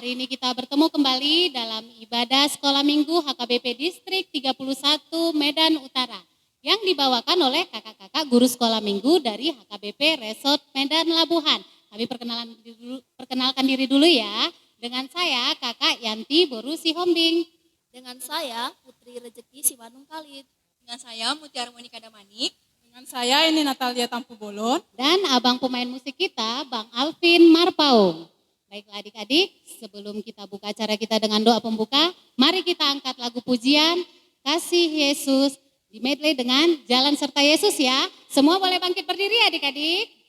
Hari ini kita bertemu kembali dalam ibadah sekolah minggu HKBP Distrik 31 Medan Utara yang dibawakan oleh kakak-kakak guru sekolah minggu dari HKBP Resort Medan Labuhan. Kami perkenalkan diri dulu ya. Dengan saya Kakak Yanti Boru Sihombing. Dengan saya Putri Rezeki Simanung Khalid. Dengan saya Mutiara Monika Damanik. Dengan saya ini Natalia Tampu Bolon. Dan abang pemain musik kita Bang Alvin Marpaung. Baiklah adik-adik, sebelum kita buka acara kita dengan doa pembuka, mari kita angkat lagu pujian Kasih Yesus di medley dengan Jalan Serta Yesus ya. Semua boleh bangkit berdiri adik-adik.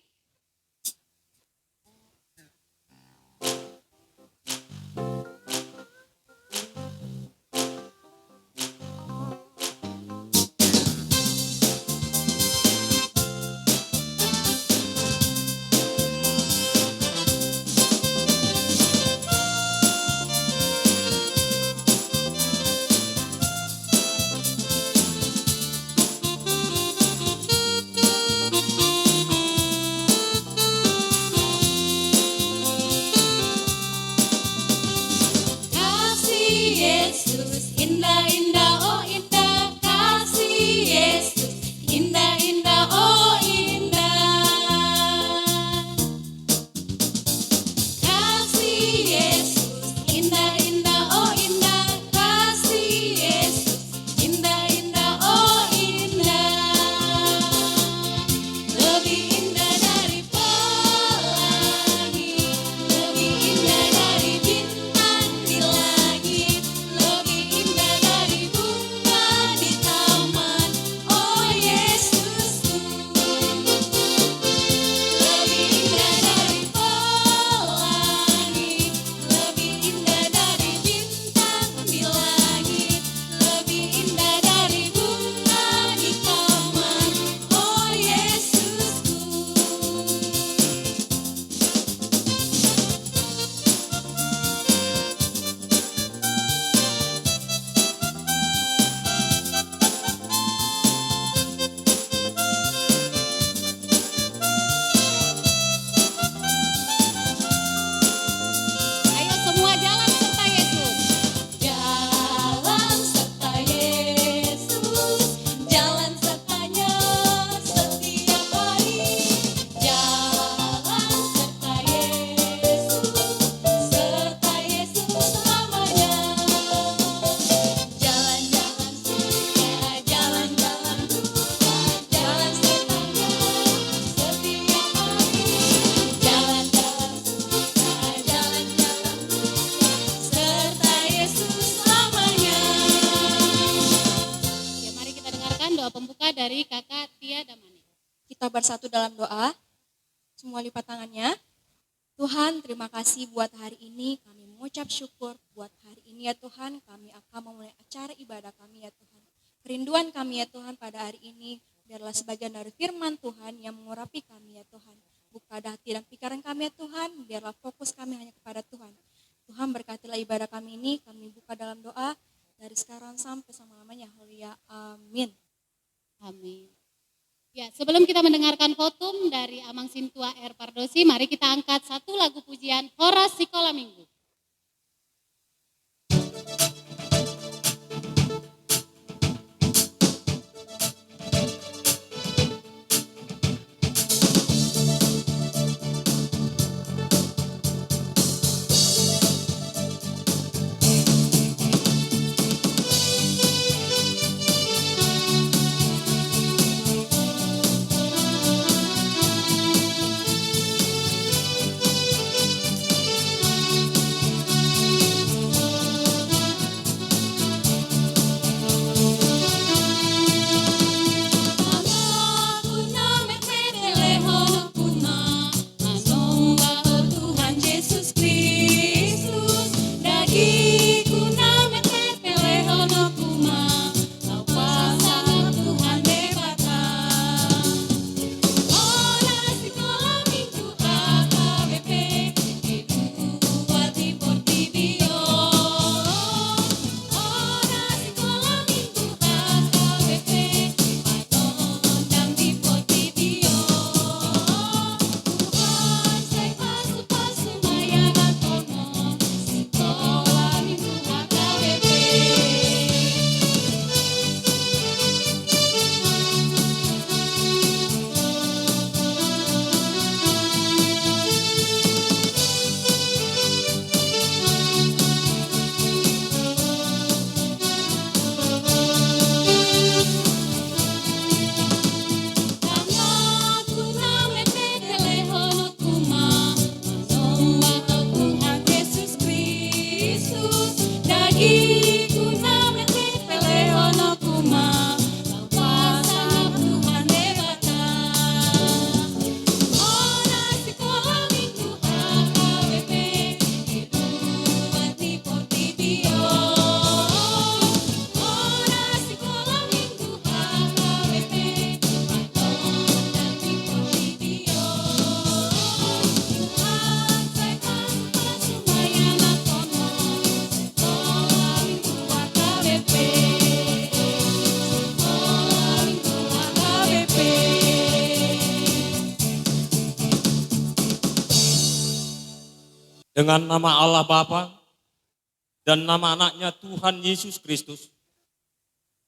Dari kakak Tia Damani. Kita bersatu dalam doa, semua lipat tangannya. Tuhan, terima kasih buat hari ini, kami mengucap syukur buat hari ini ya Tuhan, kami akan memulai acara ibadah kami ya Tuhan. Kerinduan kami ya Tuhan pada hari ini, biarlah sebagian dari firman Tuhan yang mengurapi kami ya Tuhan. Buka hati dan pikiran kami ya Tuhan, biarlah fokus kami hanya kepada Tuhan. Tuhan berkatilah ibadah kami ini, kami buka dalam doa dari sekarang sampai selama-lamanya. Haleluya, amin. Amin. Ya, sebelum kita mendengarkan votum dari Amang Sintua R. Pardosi, mari kita angkat satu lagu pujian Horas Sekolah Minggu. Dengan nama Allah Bapa dan nama anaknya Tuhan Yesus Kristus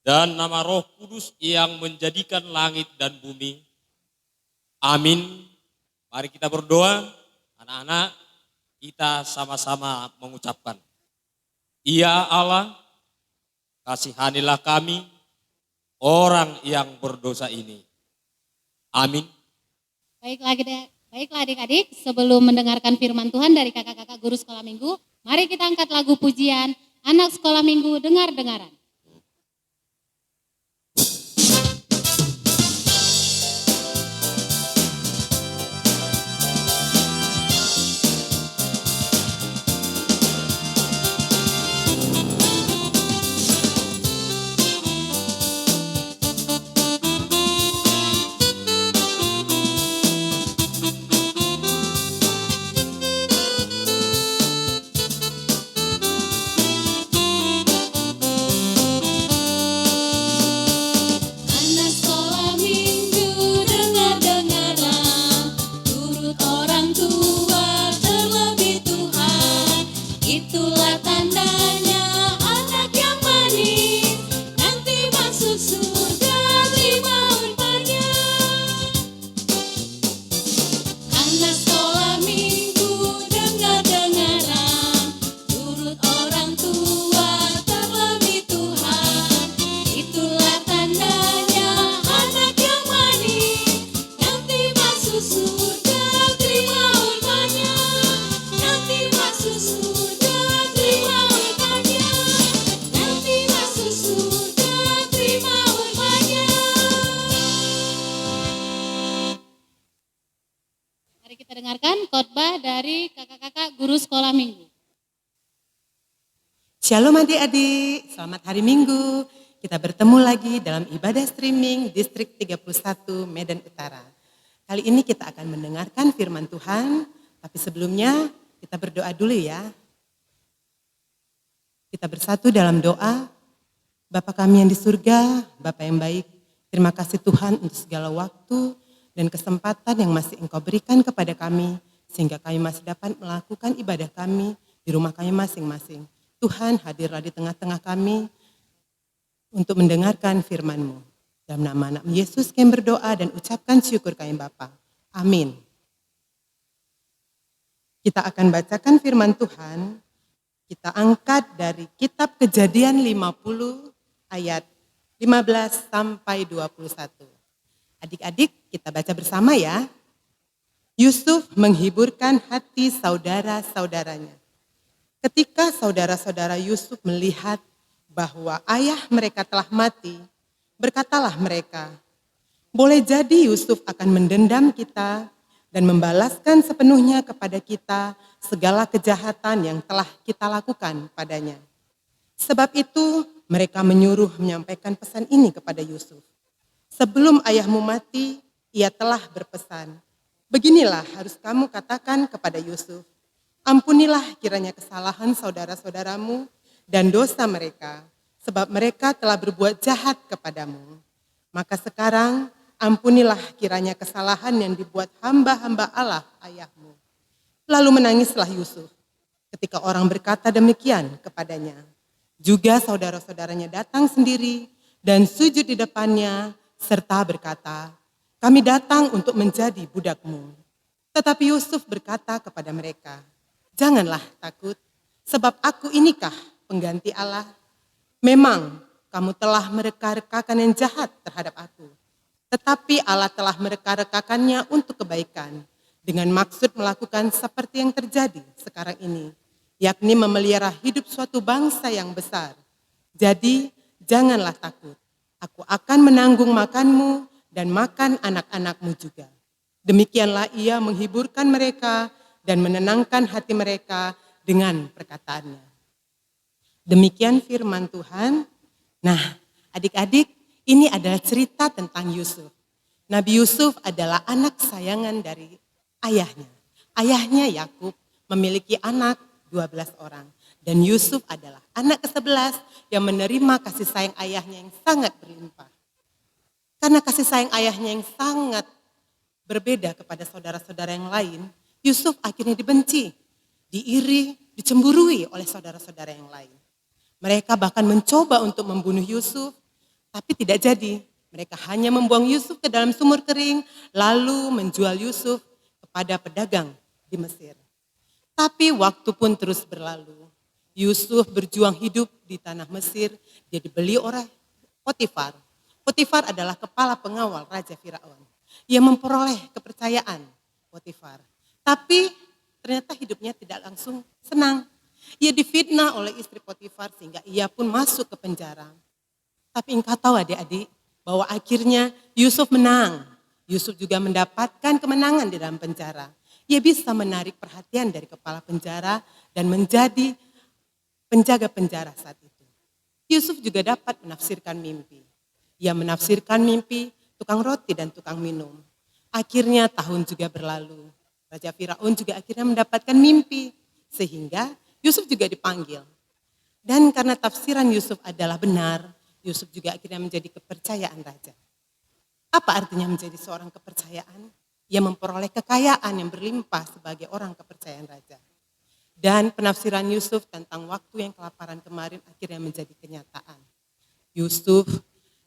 dan nama Roh Kudus yang menjadikan langit dan bumi. Amin. Mari kita berdoa, anak-anak, kita sama-sama mengucapkan. Ya Allah, kasihanilah kami, orang yang berdosa ini. Amin. Baiklah adik-adik, sebelum mendengarkan firman Tuhan dari kakak-kakak guru sekolah minggu, mari kita angkat lagu pujian Anak Sekolah Minggu Dengar-dengaran. Mari kita dengarkan khotbah dari kakak-kakak guru sekolah minggu. Shalom adik-adik, selamat hari Minggu. Kita bertemu lagi dalam ibadah streaming Distrik 31 Medan Utara. Kali ini kita akan mendengarkan firman Tuhan, tapi sebelumnya kita berdoa dulu ya. Kita bersatu dalam doa. Bapa kami yang di surga, Bapa yang baik, terima kasih Tuhan untuk segala waktu dan kesempatan yang masih Engkau berikan kepada kami, sehingga kami masih dapat melakukan ibadah kami di rumah kami masing-masing. Tuhan hadirlah di tengah-tengah kami untuk mendengarkan firman-Mu. Dalam nama anak Yesus kami berdoa dan ucapkan syukur kami Bapa. Amin. Kita akan bacakan firman Tuhan. Kita angkat dari kitab Kejadian 50 ayat 15 sampai 21. Adik-adik, kita baca bersama ya. Yusuf menghiburkan hati saudara-saudaranya. Ketika saudara-saudara Yusuf melihat bahwa ayah mereka telah mati, berkatalah mereka, boleh jadi Yusuf akan mendendam kita dan membalaskan sepenuhnya kepada kita segala kejahatan yang telah kita lakukan padanya. Sebab itu mereka menyuruh menyampaikan pesan ini kepada Yusuf. Sebelum ayahmu mati, ia telah berpesan, beginilah harus kamu katakan kepada Yusuf, ampunilah kiranya kesalahan saudara-saudaramu dan dosa mereka, sebab mereka telah berbuat jahat kepadamu. Maka sekarang ampunilah kiranya kesalahan yang dibuat hamba-hamba Allah ayahmu. Lalu menangislah Yusuf ketika orang berkata demikian kepadanya. Juga saudara-saudaranya datang sendiri dan sujud di depannya serta berkata, kami datang untuk menjadi budakmu. Tetapi Yusuf berkata kepada mereka, janganlah takut, sebab aku inikah pengganti Allah. Memang kamu telah mereka-rekakan yang jahat terhadap aku. Tetapi Allah telah mereka-rekakannya untuk kebaikan, dengan maksud melakukan seperti yang terjadi sekarang ini, yakni memelihara hidup suatu bangsa yang besar. Jadi janganlah takut, aku akan menanggung makanmu dan makan anak-anakmu juga. Demikianlah ia menghiburkan mereka dan menenangkan hati mereka dengan perkataannya. Demikian firman Tuhan. Nah, adik-adik, ini adalah cerita tentang Yusuf. Nabi Yusuf adalah anak sayangan dari ayahnya. Ayahnya Yakub memiliki anak 12 orang. Dan Yusuf adalah anak ke-11 yang menerima kasih sayang ayahnya yang sangat berlimpah. Karena kasih sayang ayahnya yang sangat berbeda kepada saudara-saudara yang lain, Yusuf akhirnya dibenci. diiri, dicemburui oleh saudara-saudara yang lain. Mereka bahkan mencoba untuk membunuh Yusuf, tapi tidak jadi. Mereka hanya membuang Yusuf ke dalam sumur kering, lalu menjual Yusuf kepada pedagang di Mesir. Tapi waktu pun terus berlalu. Yusuf berjuang hidup di tanah Mesir, dia dibeli oleh Potifar. Potifar adalah kepala pengawal Raja Firaun. Ia memperoleh kepercayaan Potifar. Tapi ternyata hidupnya tidak langsung senang. Ia difitnah oleh istri Potifar sehingga ia pun masuk ke penjara. Tapi engkau tahu adik-adik bahwa akhirnya Yusuf menang. Yusuf juga mendapatkan kemenangan di dalam penjara. Ia bisa menarik perhatian dari kepala penjara dan menjadi penjaga penjara saat itu. Yusuf juga dapat menafsirkan mimpi. Ia menafsirkan mimpi tukang roti dan tukang minum. Akhirnya tahun juga berlalu. Raja Firaun juga akhirnya mendapatkan mimpi. Sehingga Yusuf juga dipanggil. Dan karena tafsiran Yusuf adalah benar, Yusuf juga akhirnya menjadi kepercayaan raja. Apa artinya menjadi seorang kepercayaan? Ia memperoleh kekayaan yang berlimpah sebagai orang kepercayaan raja. Dan penafsiran Yusuf tentang waktu yang kelaparan kemarin akhirnya menjadi kenyataan. Yusuf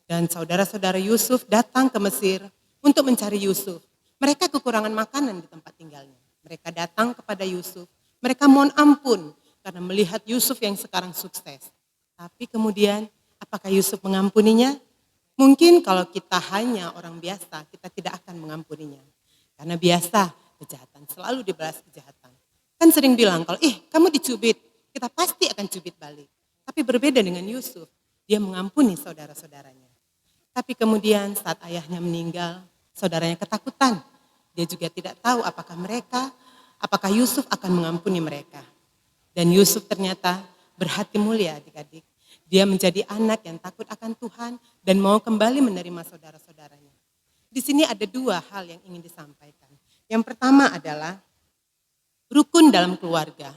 dan saudara-saudara Yusuf datang ke Mesir untuk mencari Yusuf. Mereka kekurangan makanan di tempat tinggalnya. Mereka datang kepada Yusuf. Mereka mohon ampun karena melihat Yusuf yang sekarang sukses. Tapi kemudian apakah Yusuf mengampuninya? Mungkin kalau kita hanya orang biasa, kita tidak akan mengampuninya. Karena biasa kejahatan selalu dibalas kejahatan. Kan sering bilang kalau kamu dicubit, kita pasti akan cubit balik. Tapi berbeda dengan Yusuf, dia mengampuni saudara-saudaranya. Tapi kemudian saat ayahnya meninggal, saudaranya ketakutan. Dia juga tidak tahu apakah Yusuf akan mengampuni mereka. Dan Yusuf ternyata berhati mulia adik-adik. Dia menjadi anak yang takut akan Tuhan dan mau kembali menerima saudara-saudaranya. Di sini ada dua hal yang ingin disampaikan. Yang pertama adalah rukun dalam keluarga.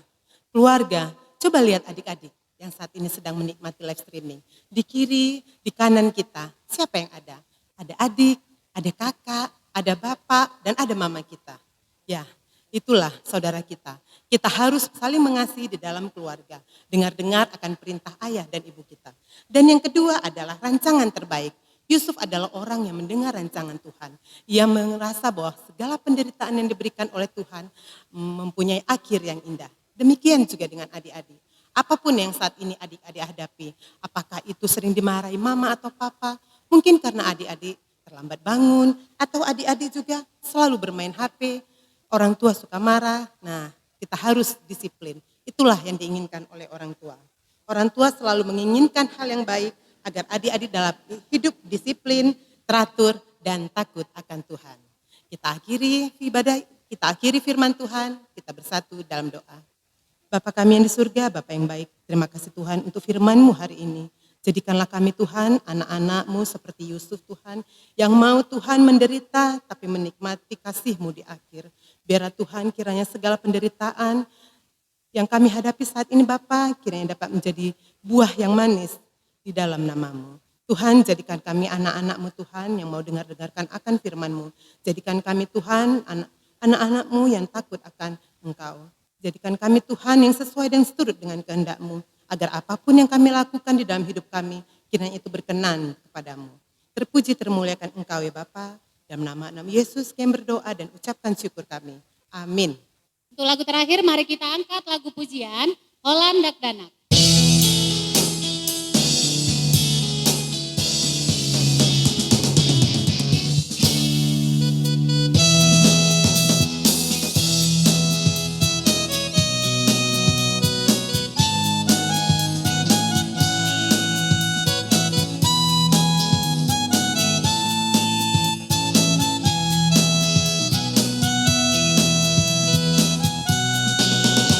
Keluarga, coba lihat adik-adik yang saat ini sedang menikmati live streaming. Di kiri, di kanan kita, siapa yang ada? Ada adik, ada kakak, ada bapak, dan ada mama kita. Ya, itulah saudara kita. Kita harus saling mengasihi di dalam keluarga. Dengar-dengar akan perintah ayah dan ibu kita. Dan yang kedua adalah rancangan terbaik. Yusuf adalah orang yang mendengar rancangan Tuhan. Ia merasa bahwa segala penderitaan yang diberikan oleh Tuhan mempunyai akhir yang indah. Demikian juga dengan adik-adik. Apapun yang saat ini adik-adik hadapi, apakah itu sering dimarahi mama atau papa, mungkin karena adik-adik terlambat bangun, atau adik-adik juga selalu bermain HP, orang tua suka marah, nah kita harus disiplin. Itulah yang diinginkan oleh orang tua. Orang tua selalu menginginkan hal yang baik, agar adik-adik dalam hidup disiplin, teratur, dan takut akan Tuhan. Kita akhiri ibadah, kita akhiri firman Tuhan, kita bersatu dalam doa. Bapa kami yang di surga, Bapa yang baik, terima kasih Tuhan untuk firman-Mu hari ini. Jadikanlah kami Tuhan, anak-anak-Mu seperti Yusuf Tuhan, yang mau Tuhan menderita tapi menikmati kasih-Mu di akhir. Biarlah Tuhan kiranya segala penderitaan yang kami hadapi saat ini Bapa, kiranya dapat menjadi buah yang manis di dalam nama-Mu. Tuhan, jadikan kami anak-anak-Mu Tuhan yang mau dengar-dengarkan akan firman-Mu. Jadikan kami Tuhan anak-anak-Mu yang takut akan Engkau. Jadikan kami Tuhan yang sesuai dan seturut dengan kehendak-Mu. Agar apapun yang kami lakukan di dalam hidup kami, kiranya itu berkenan kepadamu. Terpuji termuliakan Engkau ya Bapa. Dalam nama Yesus kami berdoa dan ucapkan syukur kami. Amin. Untuk lagu terakhir mari kita angkat lagu pujian Holland Dak Danak.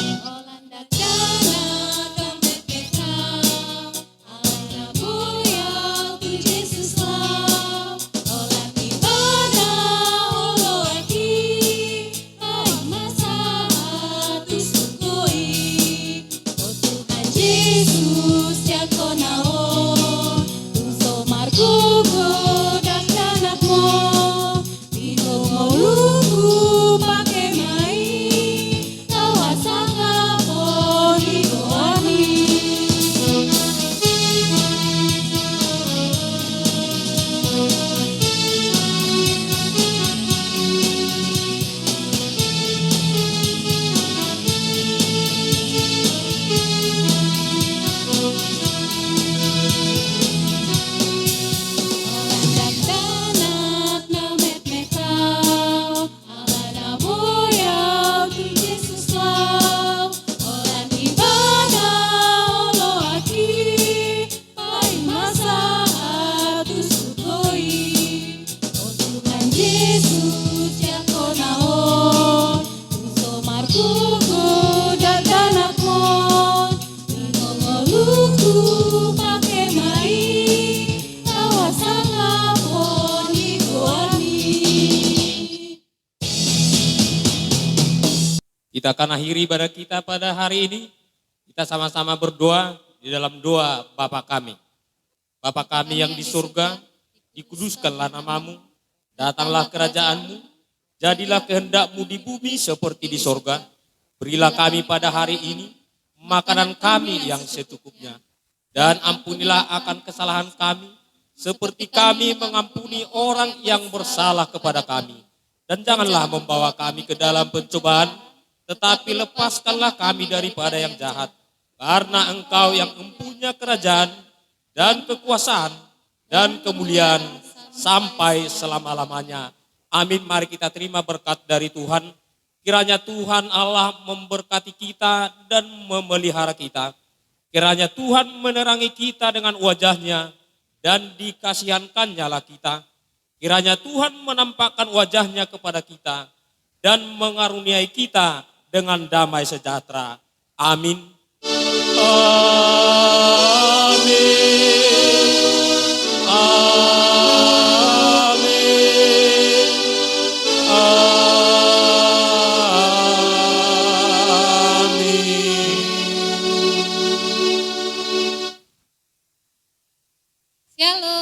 Holanda Dana, Kita akan akhiri ibadah kita pada hari ini. Kita sama-sama berdoa di dalam doa Bapa kami. Bapa kami yang di surga, dikuduskanlah namamu, datanglah kerajaanmu, jadilah kehendakmu di bumi seperti di sorga. Berilah kami pada hari ini makanan kami yang secukupnya. Dan ampunilah akan kesalahan kami, seperti kami mengampuni orang yang bersalah kepada kami. Dan janganlah membawa kami ke dalam pencobaan, tetapi lepaskanlah kami daripada yang jahat. Karena Engkau yang mempunyai kerajaan dan kekuasaan dan kemuliaan sampai selama-lamanya. Amin. Mari kita terima berkat dari Tuhan. Kiranya Tuhan Allah memberkati kita dan memelihara kita. Kiranya Tuhan menerangi kita dengan wajahnya dan dikasihankannya lah kita. Kiranya Tuhan menampakkan wajahnya kepada kita dan mengaruniai kita dengan damai sejahtera. Amin. Amin. Amin. Shalom.